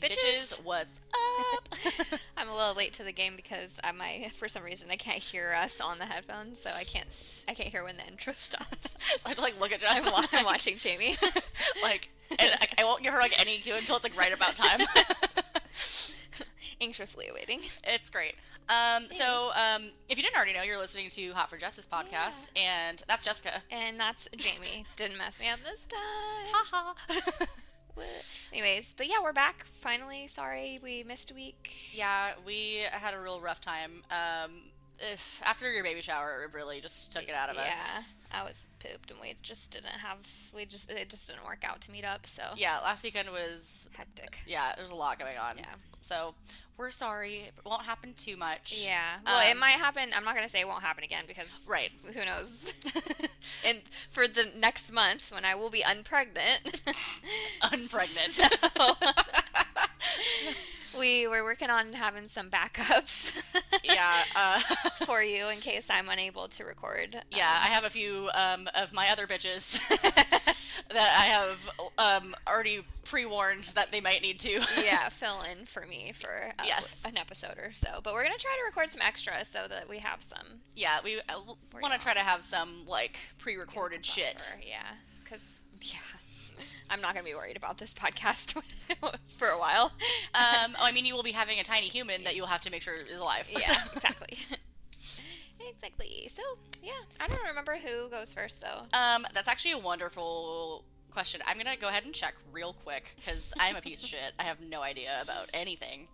bitches, what's up? I'm a little late to the game because for some reason I can't hear us on the headphones, so I can't hear when the intro stops. So I have to like look at Jess. I'm watching Jamie. Like, and I won't give her like any cue until it's like right about time. Anxiously awaiting. It's great. So if you didn't already know, you're listening to Hot for Justice podcast, and that's Jessica. And that's Jamie. Didn't mess me up this time. Ha ha. Anyways, but yeah, we're back finally. Sorry we missed a week. Yeah, we had a real rough time. After your baby shower, it really just took it out of us. Yeah, I was pooped, and it just didn't work out to meet up. So yeah, last weekend was hectic. Yeah, there's a lot going on. Yeah. So we're sorry. It won't happen too much. Yeah. Well, it might happen. I'm not going to say it won't happen again because who knows? And for the next month when I will be unpregnant. Unpregnant. So, we were working on having some backups. Yeah. For you in case I'm unable to record. Yeah, I have a few of my other bitches that I have already pre-warned that they might need to. Yeah, fill in for me for an episode or so. But we're going to try to record some extra so that we have some. Yeah, we want to try to have some, like, pre-recorded shit. Yeah, because, I'm not going to be worried about this podcast for a while. I mean, you will be having a tiny human that you'll have to make sure is alive. Yeah, exactly. Exactly. So, yeah, I don't remember who goes first, though. That's actually a wonderful question. I'm going to go ahead and check real quick, because I'm a piece of shit. I have no idea about anything.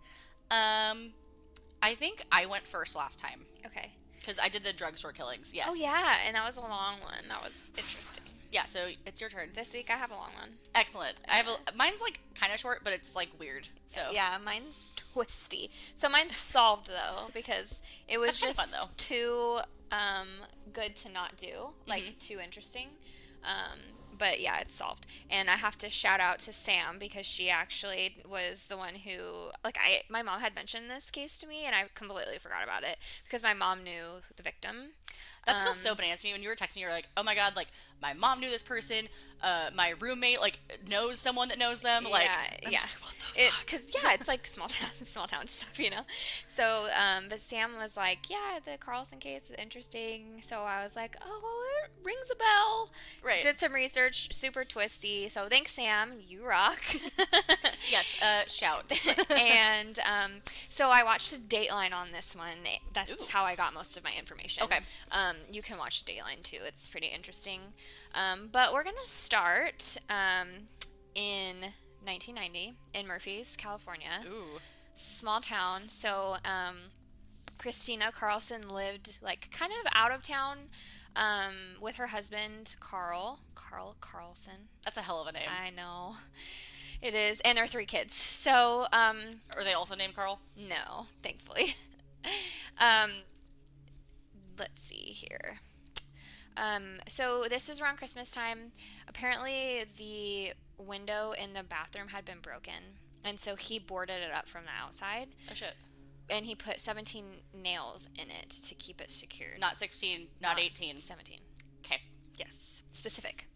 I think I went first last time. Okay. Because I did the drugstore killings, yes. Oh, yeah, and that was a long one. That was interesting. Yeah, so it's your turn. This week I have a long one. Excellent. Mine's like kind of short, but it's like weird. So yeah, mine's twisty. So mine's solved though because it was just fun, though. Too good to not do, like too interesting. But yeah, it's solved. And I have to shout out to Sam because she actually was the one who, my mom had mentioned this case to me and I completely forgot about it because my mom knew the victim. That's still so bananas to me. When you were texting, you were like, oh my god, like, my mom knew this person, my roommate, like, knows someone that knows them, like, yeah. Like, what the fuck? Because, it's like small town stuff, you know? So, but Sam was like, yeah, the Carlson case is interesting, so I was like, oh, well, it rings a bell. Right. Did some research, super twisty, so thanks, Sam, you rock. Yes, shouts. And, so I watched Dateline on this one. That's how I got most of my information. Okay. You can watch Dateline too. It's pretty interesting. But we're going to start in 1990 in Murphys, California. Ooh. Small town. So Christina Carlson lived like kind of out of town with her husband, Carl Carlson. That's a hell of a name. I know. It is. And their 3 kids. So Are they also named Carl? no, thankfully. Let's see here. So this is around Christmas time. Apparently the window in the bathroom had been broken. And so he boarded it up from the outside. Oh, shit. And he put 17 nails in it to keep it secured. Not 16, not 18. 17. Okay. Yes. Specific.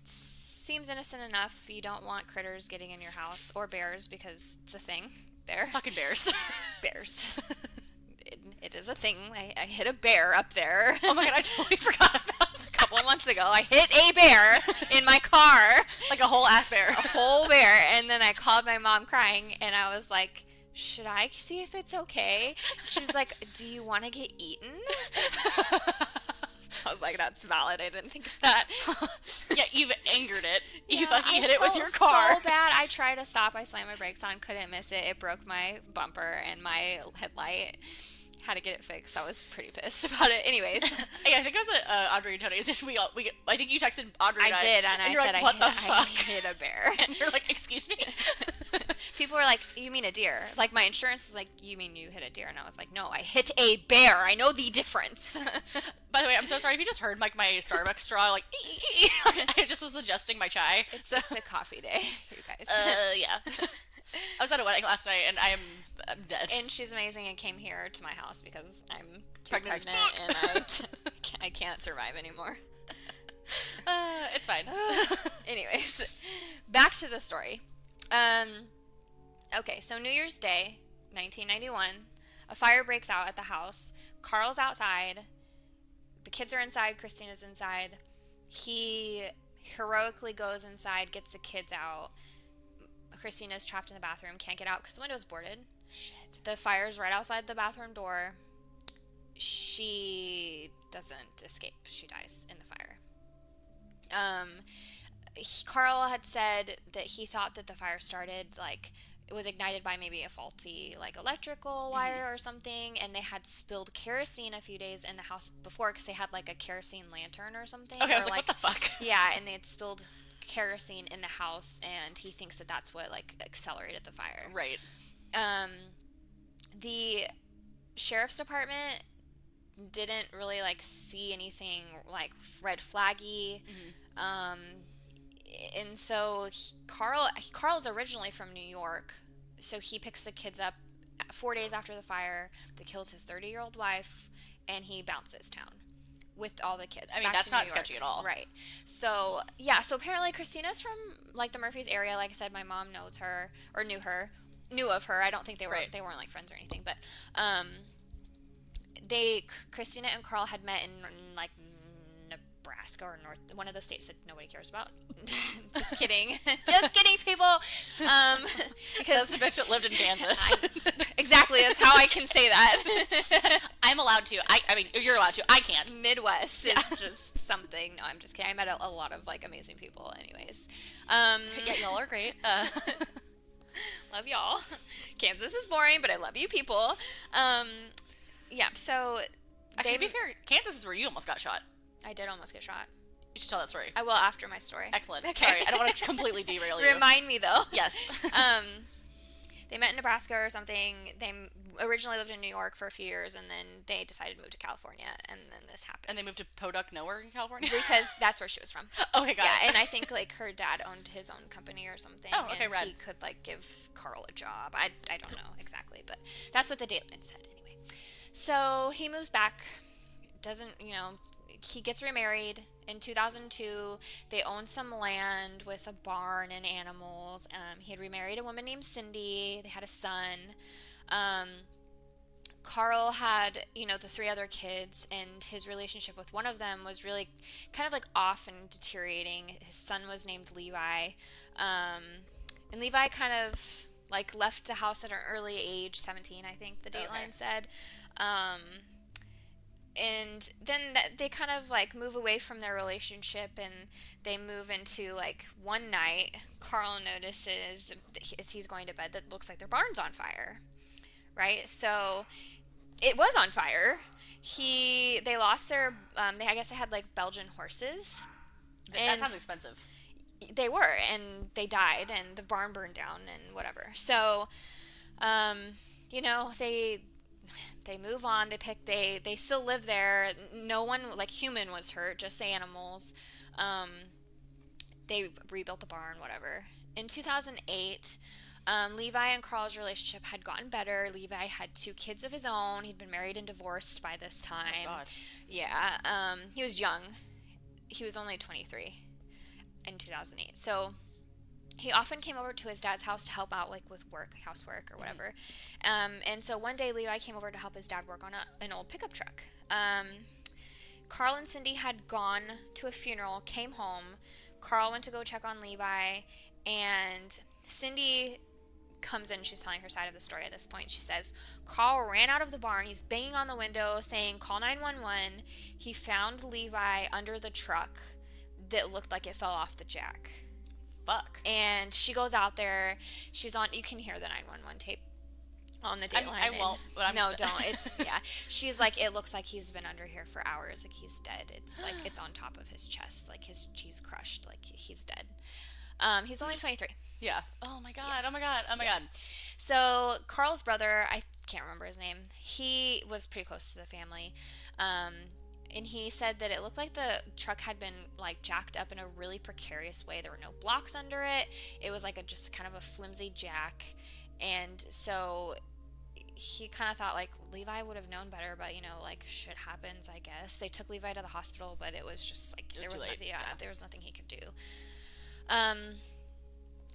Seems innocent enough. You don't want critters getting in your house. Or bears, because it's a thing there. Fucking bears. Bears. It is a thing. I hit a bear up there. Oh my god, I totally forgot about that. A couple months ago. I hit a bear in my car. Like a whole ass bear. A whole bear. And then I called my mom crying, and I was like, should I see if it's okay? She was like, do you want to get eaten? I was like, that's valid. I didn't think of that. Yeah, you've angered it. You Yeah, fucking I hit it with felt your car. so bad. I tried to stop. I slammed my brakes on. Couldn't miss it. It broke my bumper and my headlight. Had to get it fixed. I was pretty pissed about it. Anyways. Yeah, I think it was Audrey and Tony's. I think you texted Audrey and I did, and I you're said like, what the I fuck? hit a bear. And you're like, excuse me? People were like, you mean a deer? Like, my insurance was like, you mean you hit a deer? And I was like, no, I hit a bear. I know the difference. By the way, I'm so sorry if you just heard like my Starbucks straw, like, I just was adjusting my chai. It's a coffee day, you guys. Yeah. I was at a wedding last night, and I'm dead. And she's amazing and came here to my house because I'm too Pregnant pregnant and I can't survive anymore. It's fine. Anyways, back to the story. Okay, so New Year's Day, 1991, a fire breaks out at the house. Carl's outside. The kids are inside. Christina's inside. He heroically goes inside, gets the kids out. Christina's trapped in the bathroom, can't get out because the window's boarded. Shit. The fire's right outside the bathroom door. She doesn't escape. She dies in the fire. Carl had said that he thought that the fire started, like, it was ignited by maybe a faulty, like, electrical wire or something, and they had spilled kerosene a few days in the house before because they had, like, a kerosene lantern or something. Okay, I was or, like, what the fuck? Yeah, and they had spilled kerosene in the house, and he thinks that that's what, like, accelerated the fire. Right. The sheriff's department didn't really, like, see anything, like, red flaggy. And so Carl's originally from New York, so he picks the kids up 4 days after the fire, that kills his 30-year-old wife, and he bounces town with all the kids. I mean, that's not sketchy at all. Right. So, yeah, so apparently Christina's from, like, the Murphys area. Like I said, my mom knows her, or knew of her. I don't think they weren't, like, friends or anything, but, Christina and Carl had met in like, Nebraska or one of those states that nobody cares about. Just kidding. Just kidding, people. Because the bitch that lived in Kansas. Exactly. That's how I can say that. I'm allowed to. I mean, you're allowed to. I can't. Midwest is just something. No, I'm just kidding. I met a lot of, like, amazing people anyways. Yeah, y'all are great. Love y'all. Kansas is boring, but I love you people. Yeah, so... Actually, to be fair, Kansas is where you almost got shot. I did almost get shot. You should tell that story. I will after my story. Excellent. Okay. Sorry, I don't want to completely derail you. Remind me, though. Yes. They met in Nebraska or something. They originally lived in New York for a few years, and then they decided to move to California, and then this happened. And they moved to Podunk nowhere in California? Because that's where she was from. Okay, got it. Yeah, and I think, like, her dad owned his own company or something. Oh, okay, and rad. he could, like, give Carl a job. I don't know exactly, but that's what the Dateline said anyway. So he moves back, he gets remarried. In 2002, they owned some land with a barn and animals. He had remarried a woman named Cindy. They had a son. Carl had, the 3 other kids, and his relationship with one of them was really kind of, like, off and deteriorating. His son was named Levi. And Levi kind of, like, left the house at an early age, 17, I think the Dateline said. And then they kind of, like, move away from their relationship, and they move into, like, one night, Carl notices as he's going to bed that it looks like their barn's on fire, right? So it was on fire. They lost their, I guess they had, like, Belgian horses. That sounds expensive. They were, and they died, and the barn burned down, and whatever. So, they move on. They still live there. No one, like, human was hurt, just the animals. They rebuilt the barn, whatever. In 2008, Levi and Carl's relationship had gotten better. Levi had 2 kids of his own. He'd been married and divorced by this time. Oh, God. Yeah. He was young. He was only 23 in 2008. So he often came over to his dad's house to help out, like, with work, housework or whatever. And so one day Levi came over to help his dad work on an old pickup truck. Carl and Cindy had gone to a funeral, came home. Carl went to go check on Levi, and Cindy comes in. She's telling her side of the story at this point. She says, Carl ran out of the barn. He's banging on the window saying, "Call 911. He found Levi under the truck that looked like it fell off the jack." Fuck. And she goes out there. She's on. You can hear the 911 tape on the Dateline. I won't. But no, don't. It's yeah. She's like, it looks like he's been under here for hours. Like, he's dead. It's like it's on top of his chest. Like, he's crushed. Like, he's dead. He's only 23. Yeah. Oh my god. Yeah. Oh my god. Oh my god. So Carl's brother, I can't remember his name. He was pretty close to the family. And he said that it looked like the truck had been, like, jacked up in a really precarious way. There were no blocks under it. It was like just kind of a flimsy jack. And so he kind of thought, like, Levi would have known better, but, like, shit happens, I guess. They took Levi to the hospital, but it was just, like, there was nothing he could do.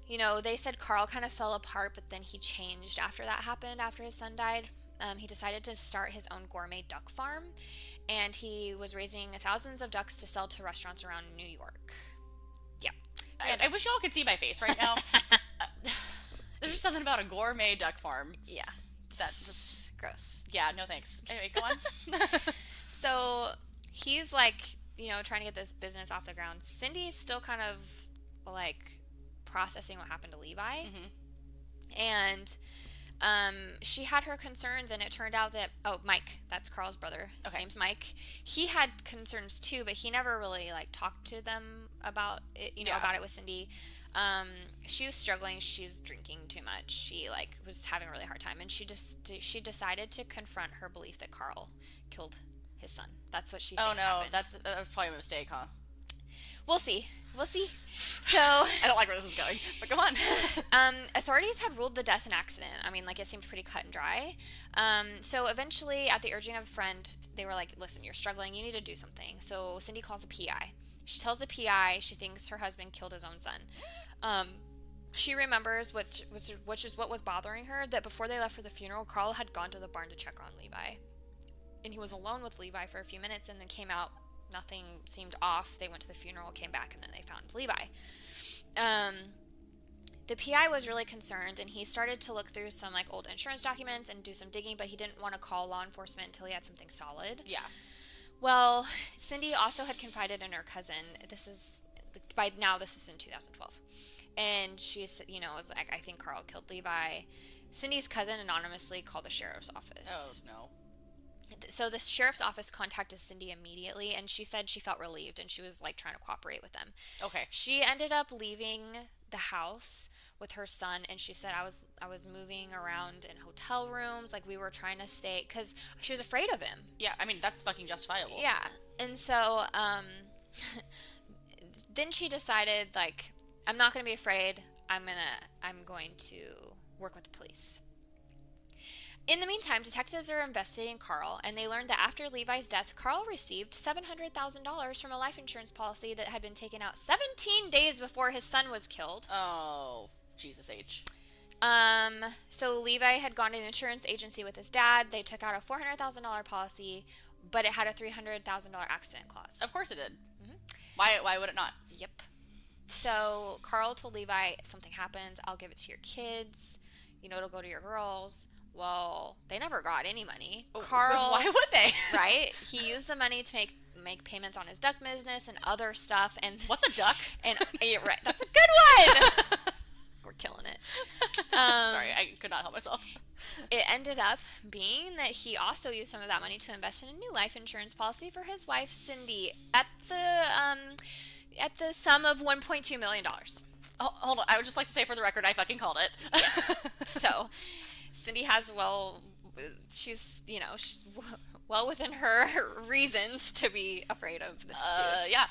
They said Carl kind of fell apart, but then he changed after that happened, after his son died. He decided to start his own gourmet duck farm, and he was raising thousands of ducks to sell to restaurants around New York. Yeah. I wish y'all could see my face right now. There's just something about a gourmet duck farm. Yeah. That just... gross. Yeah, no thanks. Anyway, go on. So he's like, trying to get this business off the ground. Cindy's still kind of like processing what happened to Levi. Mm-hmm. And she had her concerns, and it turned out that Mike, that's Carl's brother, his name's Mike, he had concerns too, but he never really like talked to them about it, about it with Cindy. She was struggling. She's drinking too much. She like was having a really hard time, and she decided to confront her belief that Carl killed his son. That's what she thinks happened. That's probably a mistake, huh? We'll see. So I don't like where this is going, but come on. Authorities had ruled the death an accident. I mean, like, it seemed pretty cut and dry. So eventually, at the urging of a friend, they were like, listen, you're struggling. You need to do something. So Cindy calls a PI. She tells the PI she thinks her husband killed his own son. She remembers, which is what was bothering her, that before they left for the funeral, Carl had gone to the barn to check on Levi. And he was alone with Levi for a few minutes and then came out. Nothing seemed off. They went to the funeral, came back, and then they found Levi. The PI was really concerned, and he started to look through some like old insurance documents and do some digging, but he didn't want to call law enforcement until he had something solid. Yeah. Well, Cindy also had confided in her cousin. This is in 2012. And she was like, I think Carl killed Levi. Cindy's cousin anonymously called the sheriff's office. Oh, no. So the sheriff's office contacted Cindy immediately, and she said she felt relieved, and she was like trying to cooperate with them. Okay. She ended up leaving the house with her son, and she said, I was moving around in hotel rooms, like we were trying to stay, because she was afraid of him. Yeah, I mean, that's fucking justifiable. Yeah. And so then she decided, like, I'm not going to be afraid. I'm going to work with the police. In the meantime, detectives are investigating Carl, and they learned that after Levi's death, Carl received $700,000 from a life insurance policy that had been taken out 17 days before his son was killed. Oh, Jesus H. So Levi had gone to the insurance agency with his dad. They took out a $400,000 policy, but it had a $300,000 accident clause. Of course it did. Mm-hmm. Why would it not? Yep. So Carl told Levi, if something happens, I'll give it to your kids. It'll go to your girls. Well, they never got any money. Carl, why would they? Right? He used the money to make payments on his duck business and other stuff. And what, the duck? And yeah, right, that's a good one. We're killing it. Sorry, I could not help myself. It ended up being that he also used some of that money to invest in a new life insurance policy for his wife Cindy at the sum of $1.2 million. Oh, hold on, I would just like to say for the record, I fucking called it. Yeah. So Cindy has she's well within her reasons to be afraid of this dude. Yeah.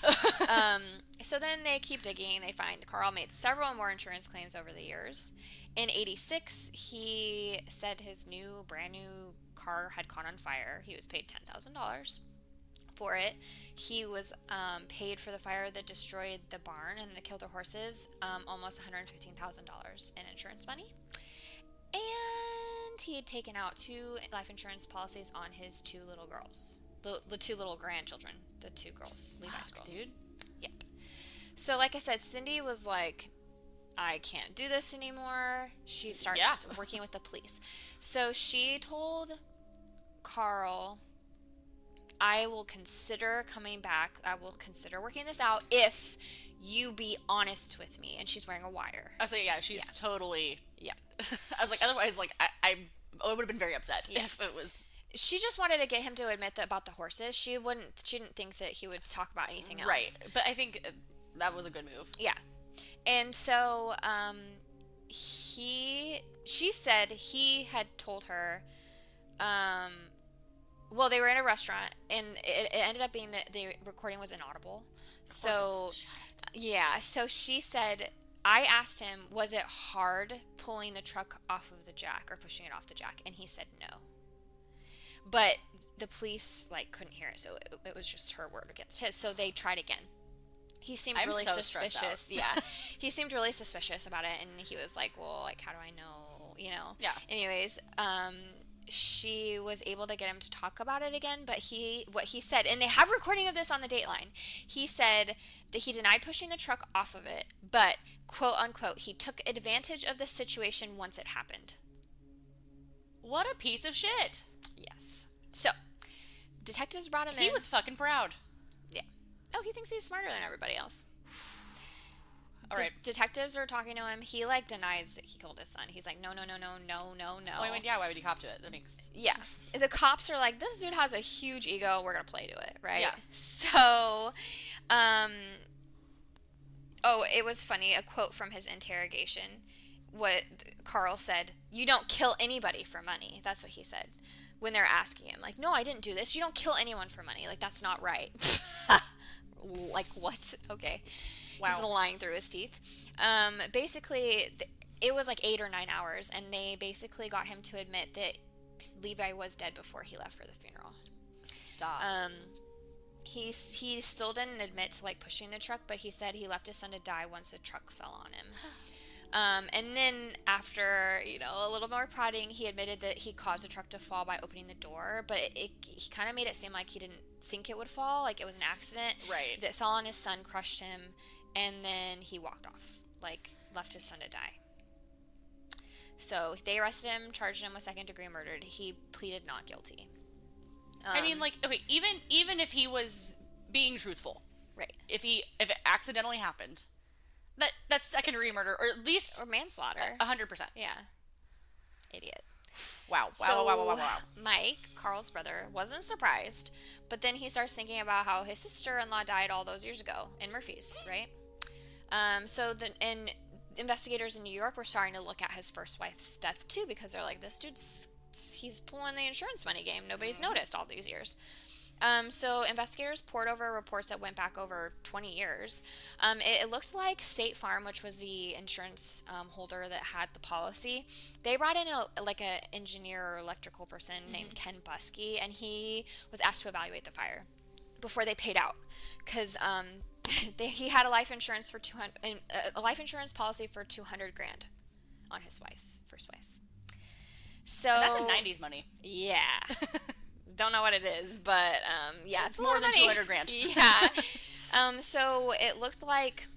So then they keep digging. They find Carl made several more insurance claims over the years. In 86, he said his brand new car had caught on fire. He was paid $10,000 for it. He was paid for the fire that destroyed the barn and that killed the horses, almost $115,000 in insurance money. And he had taken out 2 life insurance policies on his 2 little girls. The 2 little grandchildren. The 2 girls. Levi's girls. Dude. Yep. So like I said, Cindy was like, I can't do this anymore. She starts working with the police. So she told Carl, I will consider coming back. I will consider working this out if you be honest with me. And she's wearing a wire. I was like, yeah, she's totally... Yeah. I was like, otherwise, like, I would have been very upset if it was... She just wanted to get him to admit about the horses. She didn't think that he would talk about anything else. Right. But I think that was a good move. Yeah. And so, she said he had told her, well, they were in a restaurant, and it ended up being that the recording was inaudible. So, yeah. So she said, I asked him, was it hard pulling the truck off of the jack or pushing it off the jack? And he said no. But the police, couldn't hear it, so it was just her word against his. So they tried again. he seemed I'm really so stressed out. suspicious. Yeah. He seemed really suspicious about it, and he was like, well, like, how do I know, you know? Yeah. Anyways, she was able to get him to talk about it again, but what he said, and they have recording of this on the Dateline, he said that he denied pushing the truck off of it, but, quote unquote, he took advantage of the situation once it happened. What a piece of shit. Yes. So, detectives brought him in. He was fucking proud. Yeah. Oh, he thinks he's smarter than everybody else. All right. Detectives are talking to him. He, like, denies that he killed his son. He's like, no. Well, I mean, yeah, why would he cop to it? That makes... Yeah. The cops are like, this dude has a huge ego. We're going to play to it, right? Yeah. So, it was funny. A quote from his interrogation. What Carl said, you don't kill anybody for money. That's what he said. When they're asking him, like, no, I didn't do this. You don't kill anyone for money. Like, that's not right. Like, what? Okay. Wow. He's lying through his teeth. Basically, it was like 8 or 9 hours, and they basically got him to admit that Levi was dead before he left for the funeral. Stop. He still didn't admit to, like, pushing the truck, but he said he left his son to die once the truck fell on him. And then after, a little more prodding, he admitted that he caused the truck to fall by opening the door, but he kind of made it seem like he didn't think it would fall, like it was an accident. Right. That fell on his son, crushed him, and then he walked off, like, left his son to die. So they arrested him, charged him with second-degree murder. He pleaded not guilty. I mean, like, okay, even if he was being truthful, right? If it accidentally happened, that's second-degree murder, or at least or manslaughter. 100%. Yeah. Idiot. Wow. Wow. Mike, Carl's brother, wasn't surprised, but then he starts thinking about how his sister-in-law died all those years ago in Murphy's, right? Investigators in New York were starting to look at his first wife's death too, because they're like, this dude's he's pulling the insurance money game. Nobody's noticed all these years. So investigators poured over reports that went back over 20 years. It looked like State Farm, which was the insurance holder that had the policy, they brought in an engineer or electrical person named Ken Buskey, and he was asked to evaluate the fire before they paid out, because he had a life insurance policy for $200,000 on his first wife. So that's a 90s money. Yeah. Don't know what it is, but yeah, it's more than $200,000. Yeah. So it looked like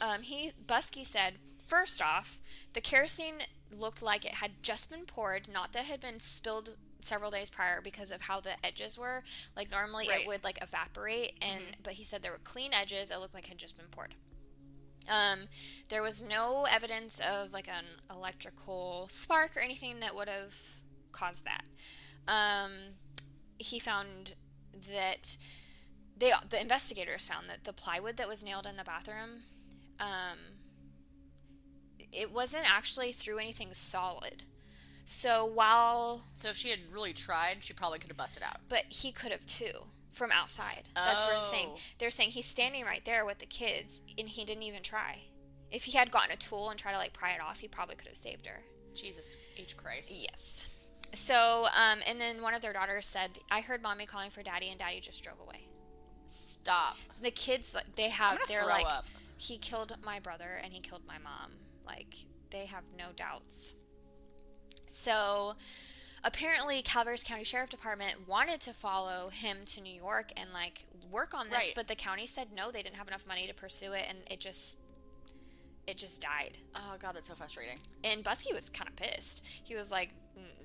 Buskey said, first off, the kerosene looked like it had just been poured, not that it had been spilled several days prior because of how the edges were. Like normally it would like evaporate, but he said there were clean edges. It looked like it had just been poured. There was no evidence of like an electrical spark or anything that would have caused that. He found that the investigators found that the plywood that was nailed in the bathroom, it wasn't actually through anything solid. So if she had really tried, she probably could have busted out. But he could have too. From outside. That's what I'm saying. They're saying he's standing right there with the kids, and he didn't even try. If he had gotten a tool and tried to, like, pry it off, he probably could have saved her. Jesus H. Christ. Yes. So, and then one of their daughters said, I heard Mommy calling for Daddy, and Daddy just drove away. Stop. The kids, like, they're like, he killed my brother, and he killed my mom. Like, they have no doubts. So apparently Calaveras County Sheriff Department wanted to follow him to New York and like work on this, but the county said no, they didn't have enough money to pursue it, and it just died. Oh God, that's so frustrating. And Buskey was kind of pissed. He was like,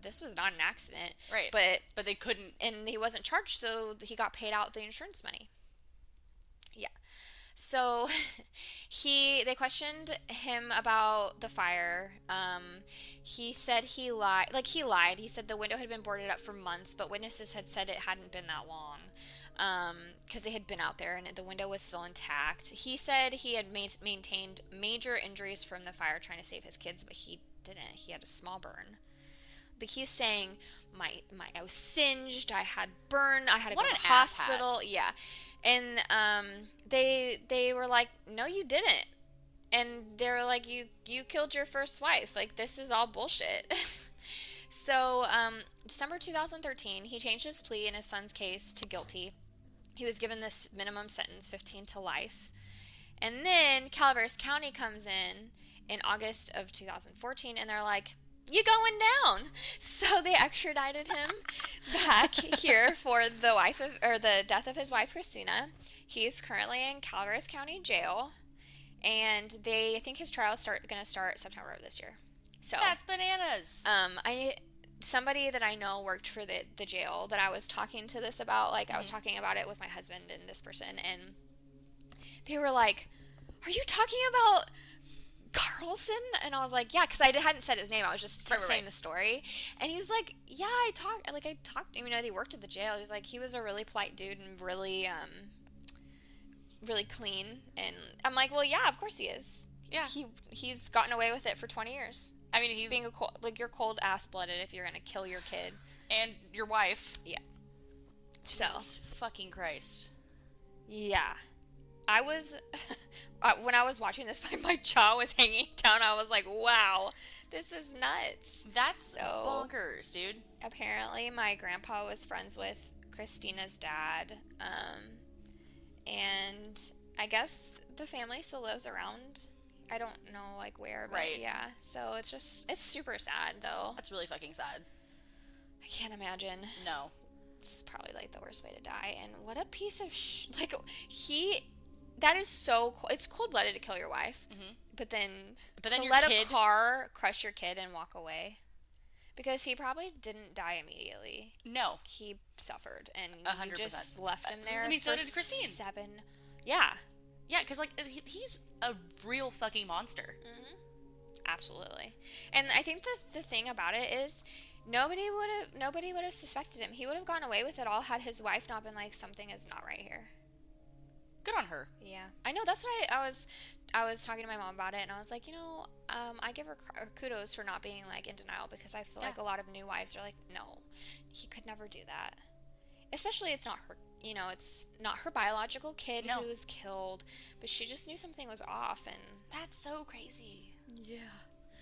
this was not an accident. Right. But they couldn't. And he wasn't charged, so he got paid out the insurance money. Yeah. So they questioned him about the fire. He said he lied. He lied. He said the window had been boarded up for months, but witnesses had said it hadn't been that long. Because they had been out there and the window was still intact. He said he had maintained major injuries from the fire trying to save his kids, but he didn't. He had a small burn. He's saying, I was singed, I had burn, I had to go to the hospital. Yeah. And they were like, no, you didn't. And they were like, you killed your first wife. Like, this is all bullshit. So December 2013, he changed his plea in his son's case to guilty. He was given this minimum sentence, 15 to life. And then Calaveras County comes in August of 2014, and they're like, you going down. So they extradited him back here for the death of his wife, Christina. He's currently in Calaveras County Jail, and I think his trial is going to start September of this year. So that's bananas. Somebody that I know worked for the jail that I was talking to this about, like, I was talking about it with my husband and this person, and they were like, are you talking about Carlson? And I was like, yeah, because I hadn't said his name. I was just saying the story. And he was like, yeah, I talked, he worked at the jail. He was like, he was a really polite dude and really, really clean. And I'm like, well, yeah, of course he is. Yeah. He's gotten away with it for 20 years. I mean, being you're cold ass-blooded if you're going to kill your kid. And your wife. Yeah. Jesus fucking Christ. Yeah. I was, when I was watching this, my jaw was hanging down. I was like, wow, this is nuts. That's bonkers, dude. Apparently, my grandpa was friends with Christina's dad. And I guess the family still lives around. I don't know, like, where, but yeah. So it's super sad, though. That's really fucking sad. I can't imagine. No. It's probably, like, the worst way to die. And what a piece of that is so cool. It's cold-blooded to kill your wife, but then to let a car crush your kid and walk away. Because he probably didn't die immediately. No. He suffered, and 100%. you just left him there. I mean, so did Christine. 7. Yeah. Yeah, because, like, he's a real fucking monster. Mm-hmm. Absolutely. And I think the thing about it is nobody would have suspected him. He would have gone away with it all had his wife not been like, something is not right here. Good on her. Yeah. I know, that's why I was talking to my mom about it, and I was like, I give her kudos for not being, like, in denial, because I feel like a lot of new wives are like, no, he could never do that. Especially it's not her, it's not her biological kid who's killed, but she just knew something was off, and... That's so crazy. Yeah.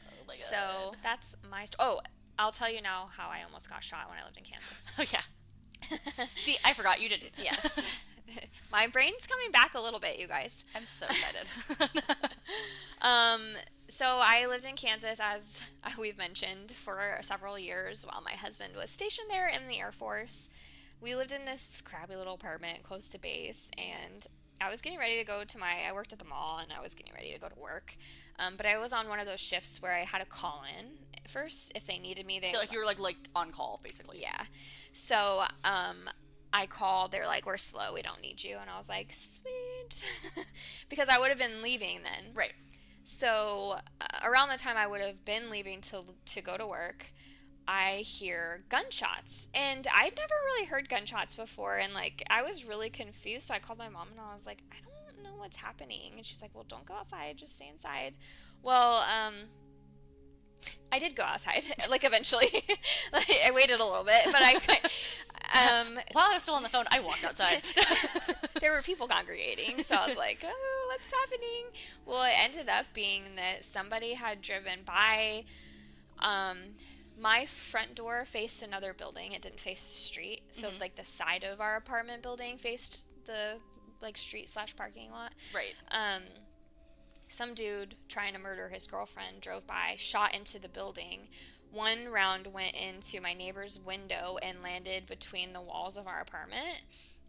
Oh, my God. So, that's my story. Oh, I'll tell you now how I almost got shot when I lived in Kansas. Oh, yeah. See, I forgot you didn't. Yes. My brain's coming back a little bit, you guys. I'm so excited. So I lived in Kansas, as we've mentioned, for several years while my husband was stationed there in the Air Force. We lived in this crappy little apartment close to base, and I was getting ready to go to I worked at the mall, and I was getting ready to go to work. But I was on one of those shifts where I had to call in first if they needed me. So, like, you were, like on call, basically. Yeah. So, I called, they were like, we're slow, we don't need you. And I was like, sweet. Because I would have been leaving then. Right. So, around the time I would have been leaving to go to work, I hear gunshots. And I'd never really heard gunshots before. And, like, I was really confused. So I called my mom and I was like, I don't know what's happening. And she's like, well, don't go outside, just stay inside. Well, I did go outside, like, eventually. Like, I waited a little bit, but while I was still on the phone, I walked outside. There were people congregating, so I was like, oh, what's happening? Well, it ended up being that somebody had driven by. My front door faced another building. It didn't face the street, so, like, the side of our apartment building faced the, like, street/parking lot. Right. Some dude trying to murder his girlfriend drove by, shot into the building. One round went into my neighbor's window and landed between the walls of our apartment.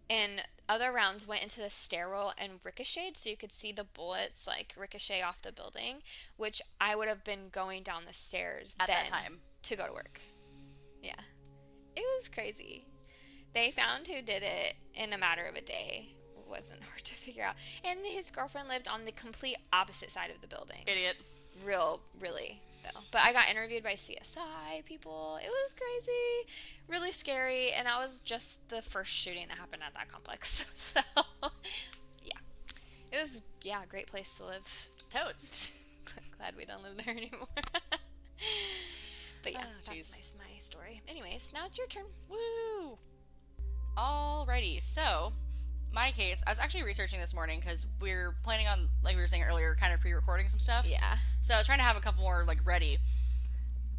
And other rounds went into the stairwell and ricocheted, so you could see the bullets, like, ricochet off the building, which I would have been going down the stairs at that time to go to work. Yeah. It was crazy. They found who did it in a matter of a day. Wasn't hard to figure out. And his girlfriend lived on the complete opposite side of the building. Idiot. Really, though. But I got interviewed by CSI people. It was crazy. Really scary. And that was just the first shooting that happened at that complex. So, yeah. It was, a great place to live. Totes. Glad we don't live there anymore. But yeah, that's my story. Anyways, now it's your turn. Woo! Alrighty, so... my case, I was actually researching this morning because we're planning on, like we were saying earlier, kind of pre-recording some stuff. Yeah. So I was trying to have a couple more, like, ready.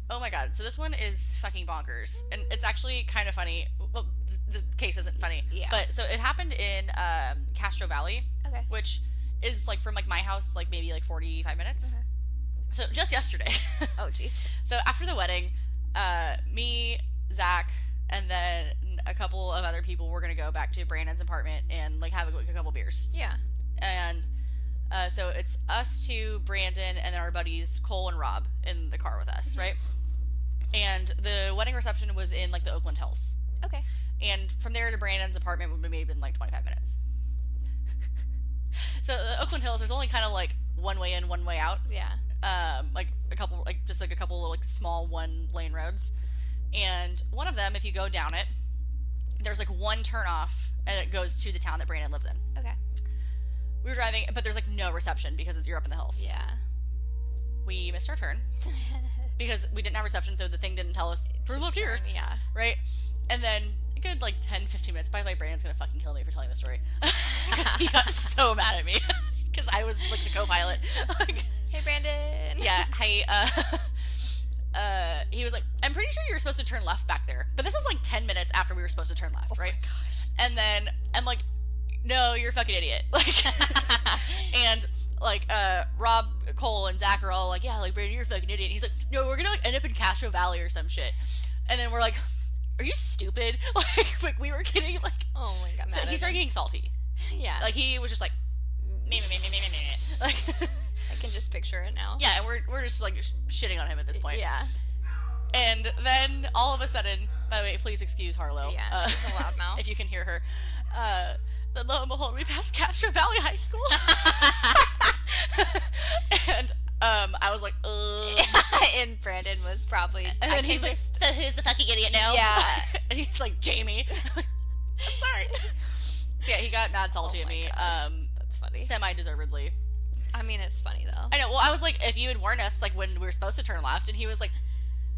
Oh my god. So this one is fucking bonkers. And it's actually kind of funny. well, the case isn't funny. Yeah. But so it happened in Castro Valley. Okay. Which is like from like my house, like maybe like 45 minutes. Okay. So just yesterday. Oh, jeez. So after the wedding, me, Zach, and then a couple of other people were gonna go back to Brandon's apartment and like have a couple beers. Yeah. And so it's us two, Brandon, and then our buddies Cole and Rob in the car with us, right? And the wedding reception was in like the Oakland Hills. Okay. And from there to Brandon's apartment would maybe been like 25 minutes. So the Oakland Hills, there's only kind of like one way in, one way out. Yeah. Like a couple, like just like a couple like small one lane roads. And one of them, if you go down it, there's like one turn off and it goes to the town that Brandon lives in. Okay. We were driving, but there's like no reception because you're up in the hills. Yeah. We missed our turn because we didn't have reception, so the thing didn't tell us turn left here. Yeah. Right? And then a good like 10-15 minutes. By the way, Brandon's gonna fucking kill me for telling this story. Because he got so mad at me. Because I was like the co-pilot. Like, hey, Brandon. yeah, he was like, I'm pretty sure you were supposed to turn left back there. But this is like 10 minutes after we were supposed to turn left, right? Oh my gosh. And then I'm like, no, you're a fucking idiot. Like, and like, Rob, Cole, and Zach are all like, yeah, like, Brandon, you're a fucking idiot. And he's like, no, we're gonna like end up in Castro Valley or some shit. And then we're like, are you stupid? Like we were getting like, oh my god. so he started getting salty. Yeah. Like he was just like, me. Like, I can just picture it now. yeah, and we're just like shitting on him at this point. Yeah. And then all of a sudden, by the way, please excuse Harlow. Yeah, she's a loudmouth. If you can hear her. Then lo and behold, we passed Castro Valley High School. And I was like, And Brandon was probably. and then he's like, so who's the fucking idiot now? Yeah. And he's like, Jamie. I'm sorry. So yeah, he got mad salty at me. Gosh. That's funny. Semi-deservedly. I mean, it's funny though. I know. Well, I was like, if you had warned us, like when we were supposed to turn left, and he was like,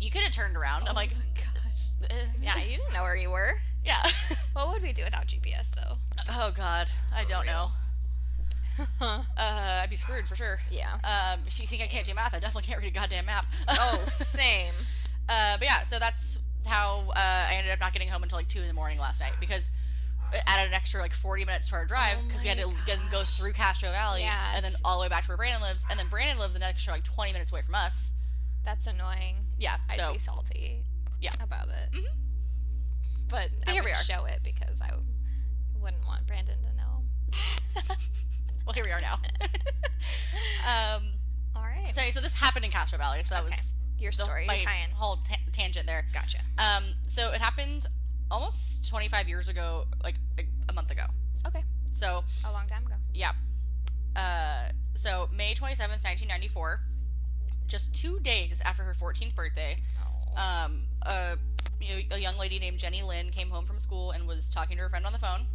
you could have turned around. I'm like, oh my gosh. Yeah, you didn't know where you were. Yeah. What would we do without GPS though? Oh God, I don't know. I'd be screwed for sure. Yeah. If you think I can't do math, I definitely can't read a goddamn map. Oh, same. But yeah, so that's how I ended up not getting home until like 2 in the morning last night because it added an extra like 40 minutes to our drive because we had to go through Castro Valley and then all the way back to where Brandon lives, and then Brandon lives an extra like 20 minutes away from us. That's annoying. Yeah, so I'd be salty. Yeah. About it. Mm-hmm. But I here we wouldn't are. show it because I wouldn't want Brandon to know. Well, here we are now. All right. So this happened in Castro Valley, so that was your story. my Your tie-in. whole tangent there. Gotcha. So it happened almost 25 years ago, like a month ago. Okay. So A long time ago. yeah. So May 27th, 1994, just 2 days after her 14th birthday, Oh. a young lady named Jenny Lynn came home from school and was talking to her friend on the phone.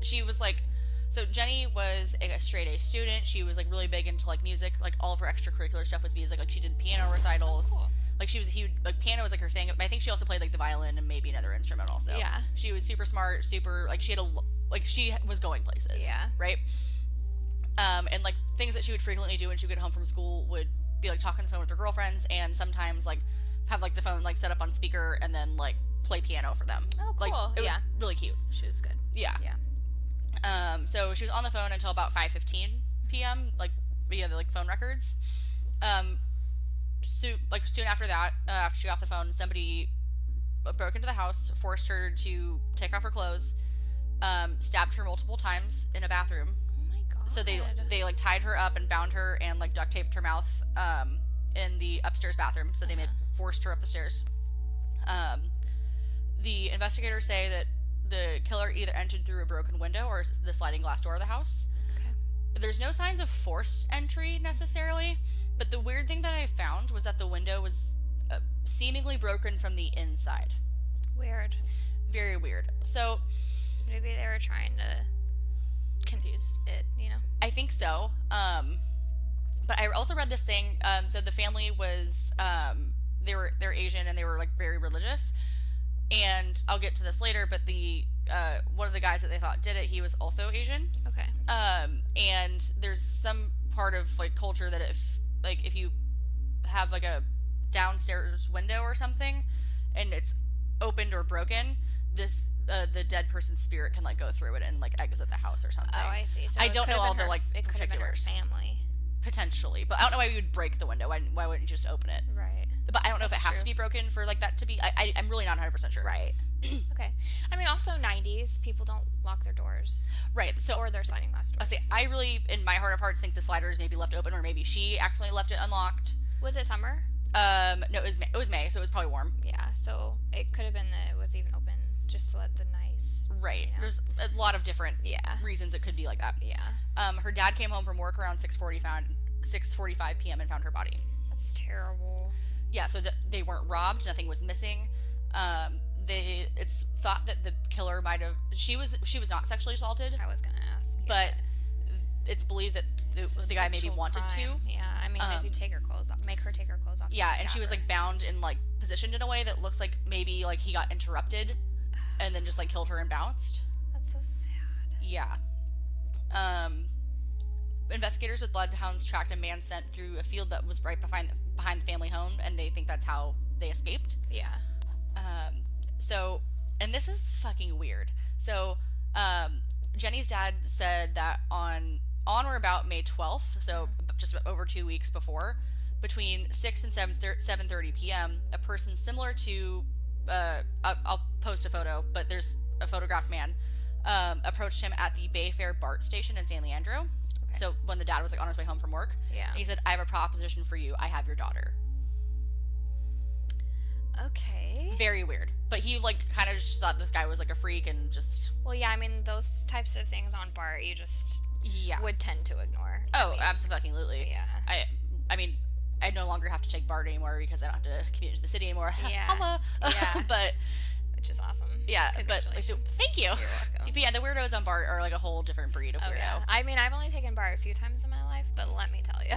She was like, so Jenny was a straight A student. She was like really big into like music. Like all of her extracurricular stuff was music. Like she did piano recitals. Cool. Like she was huge. Like piano was like her thing. But I think she also played like the violin and maybe another instrument also. Yeah. She was super smart. Super like she was going places. Yeah. Right. And like things that she would frequently do when she would get home from school would be like talking on the phone with her girlfriends and sometimes like have like the phone like set up on speaker and then like play piano for them. Oh, cool. Like it was really cute. She was good. Yeah. Yeah. So she was on the phone until about 5:15 p.m. like via the like phone records. Soon after that, after she got off the phone, somebody broke into the house, forced her to take off her clothes, stabbed her multiple times in a bathroom. Oh my god. So they like tied her up and bound her and like duct taped her mouth in the upstairs bathroom. So they forced her up the stairs. The investigators say that the killer either entered through a broken window or the sliding glass door of the house. Okay. There's no signs of forced entry necessarily, but the weird thing that I found was that the window was seemingly broken from the inside. Weird. Very weird. So Maybe they were trying to confuse it, you know? I think so. But I also read this thing. So the family was they're Asian and they were like very religious. And I'll get to this later, but the one of the guys that they thought did it, he was also Asian. Okay. And there's some part of like culture that if you have like a downstairs window or something and it's opened or broken, this the dead person's spirit can like go through it and like exit the house or something. Oh, I see. So I don't know all the like it could have been her particulars. family. Potentially, but I don't know why you would break the window. Why wouldn't you just open it? Right. But I don't know if it That's has true. to be broken for like that to be. I'm really not 100% sure. Right. Okay. I mean, also 90s, people don't lock their doors Right. So or their sliding glass doors. I really, in my heart of hearts, think the sliders maybe left open, or maybe she accidentally left it unlocked. Was it summer? No, it was May, so it was probably warm. Yeah. So it could have been that it was even open just to let the nice. Right. You know. There's a lot of different reasons it could be like that. Yeah. Her dad came home from work around 6:45 p.m. and found her body. That's terrible. Yeah, so they weren't robbed. Nothing was missing. It's thought that the killer might have. She was not sexually assaulted, I was gonna ask. but it's believed that the guy maybe Sexual wanted crime. to. Yeah. I mean, if you take her clothes off, make her take her clothes off. to Yeah, and she stab was her. like bound and like positioned in a way that looks like maybe like he got interrupted, and then just like killed her and bounced. That's so sad. Yeah. Investigators with bloodhounds tracked a man sent through a field that was right behind the family home, and they think that's how they escaped. Yeah. So, and this is fucking weird. So, Jenny's dad said that on or about May 12th, so just over 2 weeks before, between 6 and 7:30 p.m., a person similar to, I'll post a photo, but there's a photographed man, approached him at the Bayfair BART station in San Leandro. Okay. So when the dad was like on his way home from work, Yeah. and he said, "I have a proposition for you. I have your daughter." Okay. Very weird. But he like kind of just thought this guy was like a freak and just Well, yeah. I mean, those types of things on BART, you just would tend to ignore. Oh, absolutely. Yeah. I mean, I no longer have to take BART anymore because I don't have to commute to the city anymore. Yeah. Holla. Yeah. But Which is awesome. yeah, but like, Congratulations. thank you. You're welcome. But yeah, the weirdos on BART are like a whole different breed of Oh weirdo. yeah. I mean, I've only taken BART a few times in my life, but let me tell you.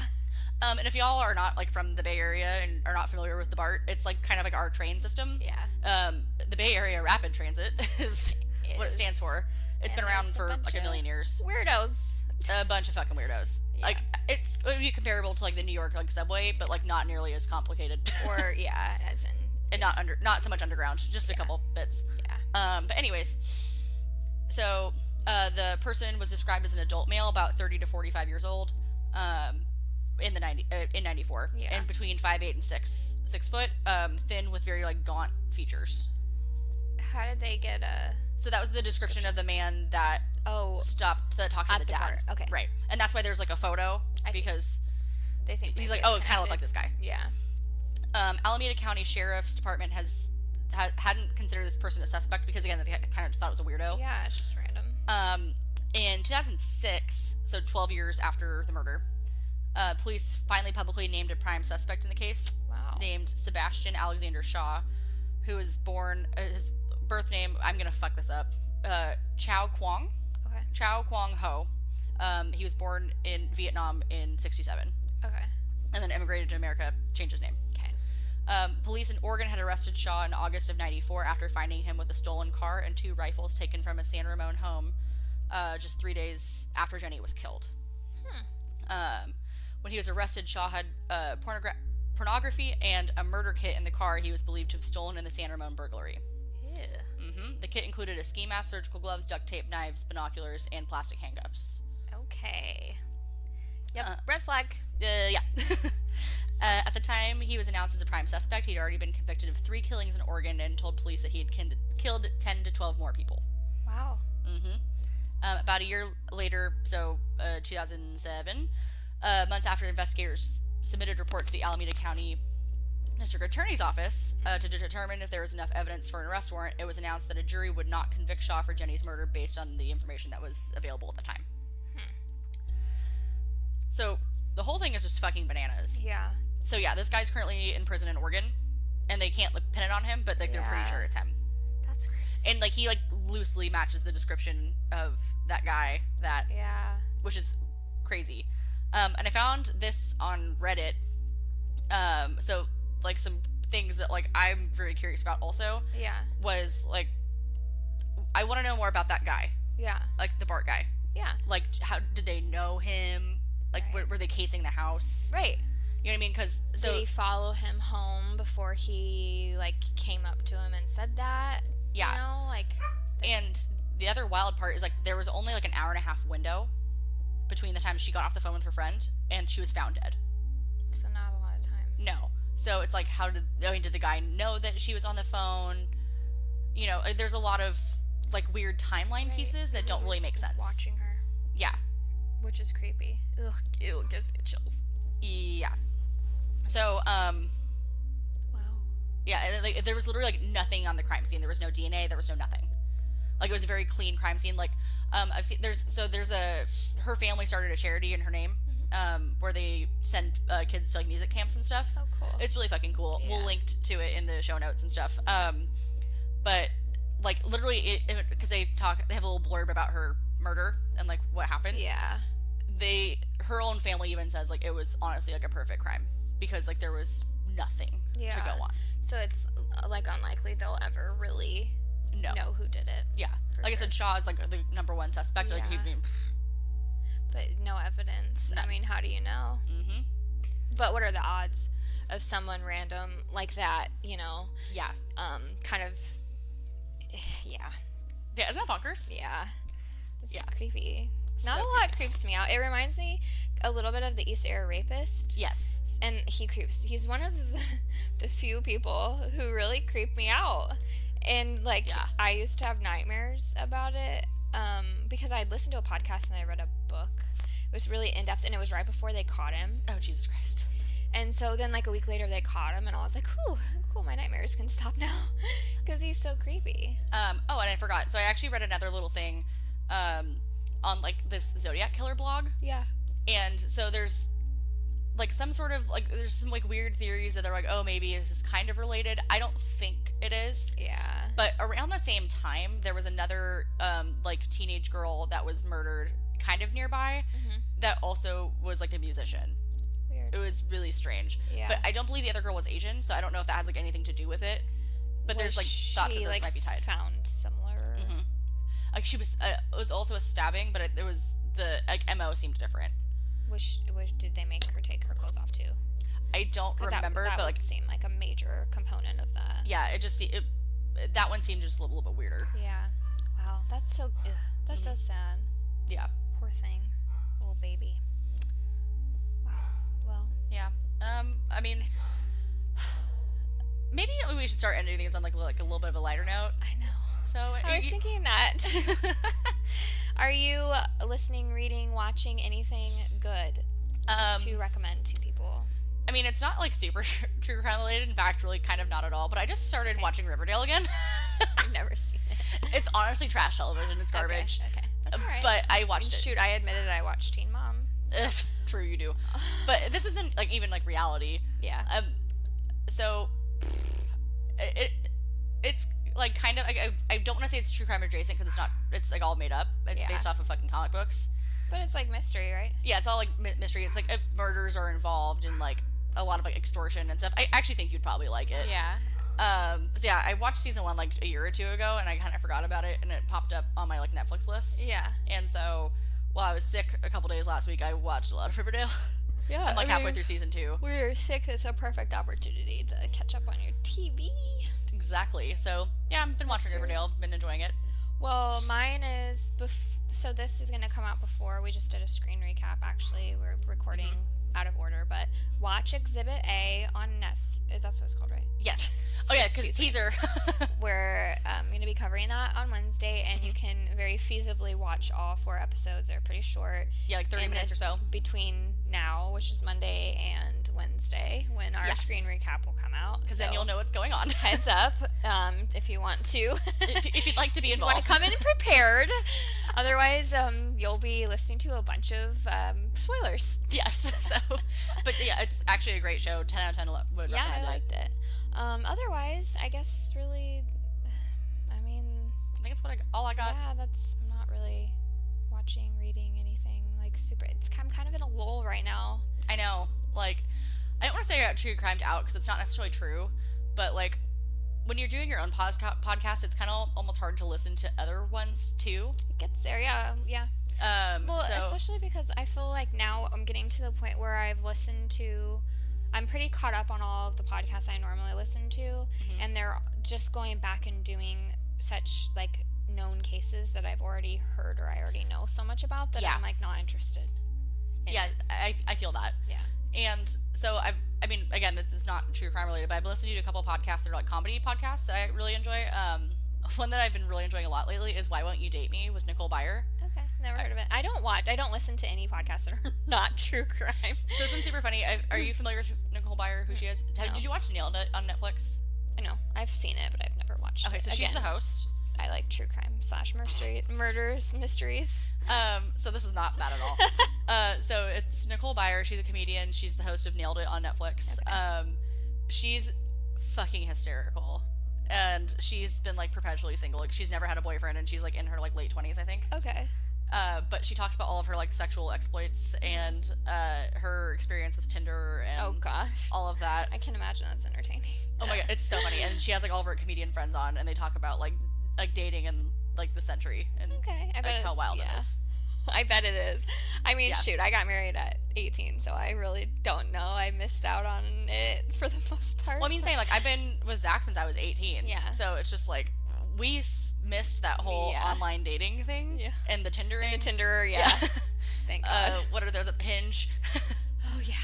And if y'all are not like from the Bay Area and are not familiar with the BART, it's like kind of like our train system. Yeah. The Bay Area Rapid Transit is what it Is. stands for. It's been And around there's a for bunch like a of million years. Weirdos. A bunch of fucking weirdos. Yeah. Like it would be comparable to like the New York like subway, but like not nearly as complicated. Or yeah, as in. And not so much underground, just a couple bits. Yeah. But anyways, so the person was described as an adult male, about 30 to 45 years old, in 94, Yeah. and between 5'8" and 6 foot, thin with very like gaunt features. How did they get a? So that was the description of the man that talked to At the the dad. BART, okay. Right, and that's why there's like a photo I see. because They think he's maybe like, it's it kind of looked like connected. this guy. Yeah. Alameda County Sheriff's Department hadn't considered this person a suspect because again they kind of thought it was a weirdo. Yeah, it's just random. In 2006, so 12 years after the murder, police finally publicly named a prime suspect in the case, Wow. named Sebastian Alexander Shaw, who was born, his birth name, I'm going to fuck this up, Chow Quang Ho. He was born in Vietnam in 67, Okay. and then immigrated to America, changed his name. Okay. Police in Oregon had arrested Shaw in August of 94 after finding him with a stolen car and 2 rifles taken from a San Ramon home just 3 days after Jenny was killed. When he was arrested, Shaw had pornography and a murder kit in the car he was believed to have stolen in the San Ramon burglary. Ew. The kit included a ski mask, surgical gloves, duct tape, knives, binoculars, and plastic handcuffs. Okay. Yep. Red flag. Yeah. At the time he was announced as a prime suspect, he'd already been convicted of 3 killings in Oregon and told police that he had killed 10 to 12 more people. Wow. About a year later, so 2007, months after investigators submitted reports to the Alameda County District Attorney's Office to determine if there was enough evidence for an arrest warrant, it was announced that a jury would not convict Shaw for Jenny's murder based on the information that was available at the time. So the whole thing is just fucking bananas. Yeah. So yeah, this guy's currently in prison in Oregon, and they can't pin it on him, but like they're pretty Yeah. sure it's him. That's crazy. And like he like loosely matches the description of that guy that Yeah. which is crazy. And I found this on Reddit. So like some things that like I'm very curious about also Yeah. was like I want to know more about that guy, Yeah. like the BART guy. Yeah. Like how did they know him? Like Right. were they casing the house? Right. You know what I mean? Because so Did he follow him home before he like came up to him and said that? Yeah. You know, like. And the other wild part is, like, there was only, like, an hour and a half window between the time she got off the phone with her friend and she was found dead. So not a lot of time. No. So it's like, did the guy know that she was on the phone? You know, there's a lot of, like, weird timeline pieces that don't really make sense. Watching her. Yeah. Which is creepy. Ugh, ew, it gives me chills. Yeah. So, Wow. yeah, and, like, there was literally, like, nothing on the crime scene. There was no DNA. There was no nothing. Like, it was a very clean crime scene. Like, I've seen, her family started a charity in her name, where they send kids to, like, music camps and stuff. Oh, cool. It's really fucking cool. Yeah. We'll link to it in the show notes and stuff. But, like, literally, because they have a little blurb about her murder and, like, what happened. Yeah. Her own family even says, like, it was honestly, like, a perfect crime because, like, there was nothing to go on. So it's, like, unlikely they'll ever really know who did it. Yeah. Like I said, Shaw is, like, the number one suspect. Yeah. Like, but no evidence. None. I mean, how do you know? Mm-hmm. But what are the odds of someone random like that, you know? Yeah. Kind of, yeah. Yeah, isn't that bonkers? Yeah. It's Yeah. creepy. Not So a lot creeps me out. It reminds me a little bit of the East Area Rapist. Yes. And he's one of the few people who really creep me out. And, like, I used to have nightmares about it because I listened to a podcast and I read a book. It was really in-depth, and it was right before they caught him. Oh, Jesus Christ. And so then, like, a week later, they caught him, and I was like, whew, cool, my nightmares can stop now. Because he's so creepy. Oh, and I forgot. So I actually read another little thing on, like, this Zodiac Killer blog. Yeah. And so there's, like, some sort of, like, there's some, like, weird theories that they're like, oh, maybe this is kind of related. I don't think it is. Yeah. But around the same time, there was another, like, teenage girl that was murdered kind of nearby that also was, like, a musician. Weird. It was really strange. Yeah. But I don't believe the other girl was Asian, so I don't know if that has, like, anything to do with it. But there's, like, thoughts that this might be tied. Found similar. Mm-hmm. Like, she was, it was also a stabbing, but it was, the, like, MO seemed different. Which did they make her take her clothes off too? I don't remember, that but, like, would seem like a major component of that. yeah, that one seemed just a little bit weirder. Yeah. Wow, that's so so sad. Yeah. Poor thing, little baby. Wow. Well. Yeah. I mean, maybe we should start ending things on, like a little bit of a lighter note. I know. So I was thinking that. Are you listening, reading, watching anything good to recommend to people? I mean, it's not, like, super true crime related. In fact, really kind of not at all. But I just started watching Riverdale again. I've never seen it. It's honestly trash television. It's garbage. Okay. That's all right. But I watched it. Shoot, I admitted I watched Teen Mom. True, you do. But this isn't, like, even, like, reality. Yeah. So it's like kind of, I don't want to say it's true crime adjacent because it's not. It's, like, all made up. It's based off of fucking comic books. But it's like mystery, right? Yeah, it's all, like, mystery. It's like murders are involved and, like, a lot of, like, extortion and stuff. I actually think you'd probably like it. Yeah. So yeah, I watched season 1 like a year or two ago, and I kind of forgot about it, and it popped up on my, like, Netflix list. Yeah. And so while I was sick a couple days last week, I watched a lot of Riverdale. Yeah. I'm, like, halfway through season 2. When you're sick, it's a perfect opportunity to catch up on your TV. Exactly. So yeah, I've been watching Riverdale. Been enjoying it. Well, mine is so this is gonna come out before we just did a screen recap. Actually, we're recording out of order, but watch Exhibit A on Netflix. That's what it's called, right? Yes. Oh yeah, because teaser. We're going to be covering that on Wednesday, and you can very feasibly watch all 4 episodes. They're pretty short. Yeah, like 30 minutes or so. Between now, which is Monday, and Wednesday, when our screen recap will come out. Because then you'll know what's going on. Heads up, if you want to. if you'd like to be involved. You want to come in prepared. Otherwise, you'll be listening to a bunch of spoilers. Yes. So, but yeah, it's actually a great show. 10 out of 10 would recommend it. Yeah, I liked it. Otherwise, I guess really, I mean, I think it's all I got. Yeah, I'm not really watching, reading anything like super. I'm kind of in a lull right now. I know. Like, I don't want to say I got true crimed out because it's not necessarily true, but, like, when you're doing your own podcast, it's kind of almost hard to listen to other ones too. It gets there, yeah. Well, especially because I feel like now I'm getting to the point where I'm pretty caught up on all of the podcasts I normally listen to, and they're just going back and doing such like known cases that I've already heard or I already know so much about that I'm like not interested. Yeah, I feel that. Yeah. And so I mean, again, this is not true crime related, but I've been listening to a couple podcasts that are like comedy podcasts that I really enjoy. One that I've been really enjoying a lot lately is Why Won't You Date Me with Nicole Byer. Okay, never heard of it. I don't listen to any podcasts that are not true crime. So this one's super funny. Are you familiar with Nicole Byer, who she is? No. Did you watch Nailed It on Netflix? I know. I've seen it, but I've never watched it. Okay, so she's the host. I like true crime / murders, mysteries. So this is not that at all. So it's Nicole Byer. She's a comedian. She's the host of Nailed It on Netflix. Okay. She's fucking hysterical. And she's been like perpetually single. Like she's never had a boyfriend, and she's like in her like late 20s, I think. Okay. But she talks about all of her like sexual exploits and her experience with Tinder and Oh gosh, all of that. I can imagine that's entertaining. Oh my god, it's so funny. And she has like all of her comedian friends on, and they talk about like dating in like the century and Okay, I bet like how wild it is. I bet it is. I mean, Yeah. shoot, I got married at 18, so I really don't know. I missed out on it for the most part. Well, I mean, saying like I've been with Zach since I was 18. Yeah. So it's just like we missed that whole online dating thing. Yeah. And the Tindering. the Tinder, yeah. Thank God. What are those? Hinge. Oh yeah.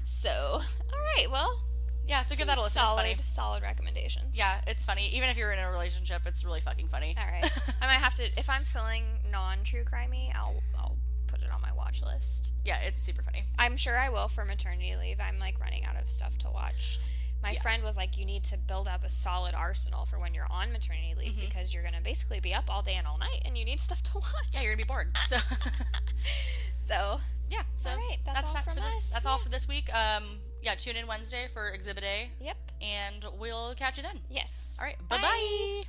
So, all right, well. Yeah. So give that a listen. It's funny. Solid recommendations. Yeah, it's funny. Even if you're in a relationship, it's really fucking funny. All right. I might have to, if I'm feeling non-true crimey, I'll put it on my watch list. Yeah, it's super funny. I'm sure I will for maternity leave. I'm like running out of stuff to watch. My friend was like, you need to build up a solid arsenal for when you're on maternity leave because you're going to basically be up all day and all night and you need stuff to watch. Yeah, you're gonna be bored. So So yeah. So all right, that's all from us. That's all for this week. Yeah, tune in Wednesday for Exhibit A. Yep. And we'll catch you then. Yes. All right. Bye-bye.